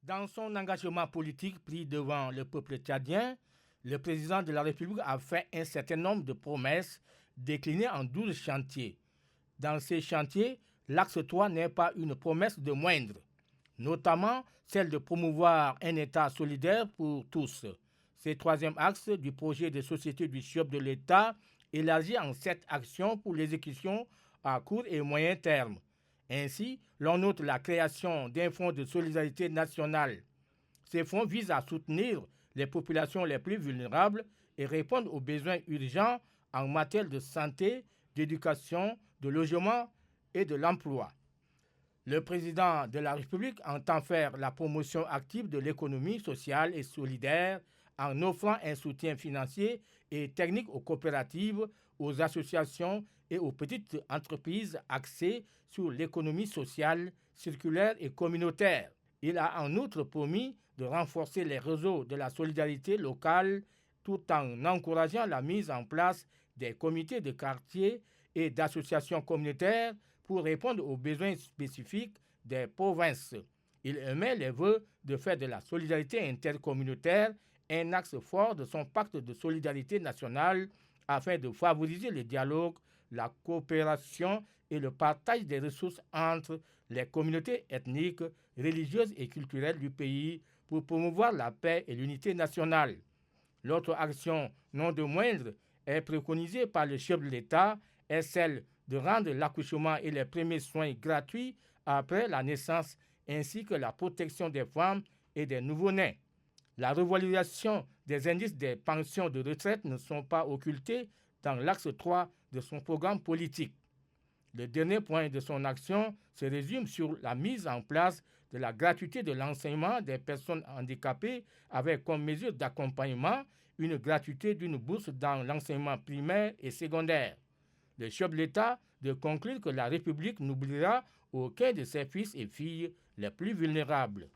Dans son engagement politique pris devant le peuple tchadien, le président de la République a fait un certain nombre de promesses déclinées en 12 chantiers. Dans ces chantiers, l'axe 3 n'est pas une promesse de moindre, notamment celle de promouvoir un État solidaire pour tous. C'est le troisième axe du projet de société du chef de l'État, élargi en 7 actions pour l'exécution à court et moyen terme. Ainsi, l'on note la création d'un fonds de solidarité nationale. Ces fonds visent à soutenir les populations les plus vulnérables et répondre aux besoins urgents en matière de santé, d'éducation, de logement et de l'emploi. Le président de la République entend faire la promotion active de l'économie sociale et solidaire en offrant un soutien financier et technique aux coopératives, aux associations et aux petites entreprises axées sur l'économie sociale, circulaire et communautaire. Il a en outre promis de renforcer les réseaux de la solidarité locale tout en encourageant la mise en place des comités de quartier et d'associations communautaires pour répondre aux besoins spécifiques des provinces. Il émet les vœux de faire de la solidarité intercommunautaire un axe fort de son pacte de solidarité nationale afin de favoriser le dialogue, la coopération et le partage des ressources entre les communautés ethniques, religieuses et culturelles du pays pour promouvoir la paix et l'unité nationale. L'autre action, non de moindre, est préconisée par le chef de l'État, est celle de rendre l'accouchement et les premiers soins gratuits après la naissance, ainsi que la protection des femmes et des nouveau-nés. La revalorisation des indices des pensions de retraite ne sont pas occultés dans l'axe 3 de son programme politique. Le dernier point de son action se résume sur la mise en place de la gratuité de l'enseignement des personnes handicapées avec comme mesure d'accompagnement une gratuité d'une bourse dans l'enseignement primaire et secondaire. Le chef de l'État de conclure que la République n'oubliera aucun de ses fils et filles les plus vulnérables.